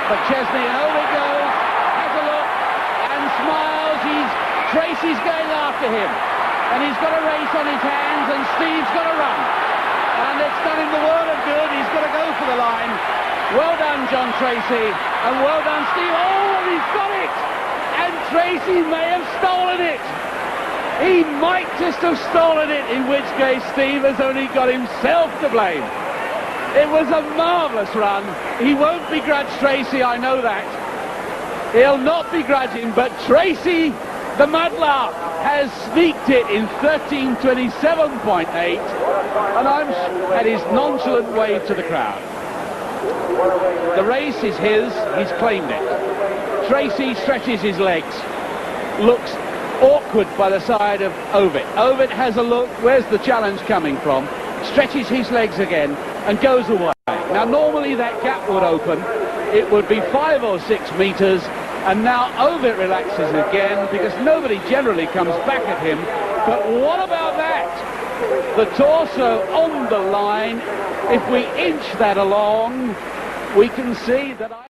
But Chesney, and over it goes, has a look, and smiles. Tracey's going after him, and he's got a race on his hands, and Steve's got to run. And it's done him the world of good. He's got to go for the line. Well done, Džon Trejsi, and well done, Steve. Oh, and he's got it! And Trejsi may have stolen it. He might just have stolen it, in which case Steve has only got himself to blame. It was a marvellous run. He won't begrudge Trejsi, I know that. He'll not begrudge him, but Trejsi, the mudlark, has sneaked it in 13:27.8, and I'm at his nonchalant wave to the crowd. The race is his, he's claimed it. Trejsi stretches his legs, looks awkward by the side of Ovet. Ovet has a look, where's the challenge coming from? Stretches his legs again and goes away. Now normally that gap would open, it would be 5 or 6 meters, and now Ovet relaxes again because nobody generally comes back at him. But what about that? The torso on the line. If we inch that along, we can see that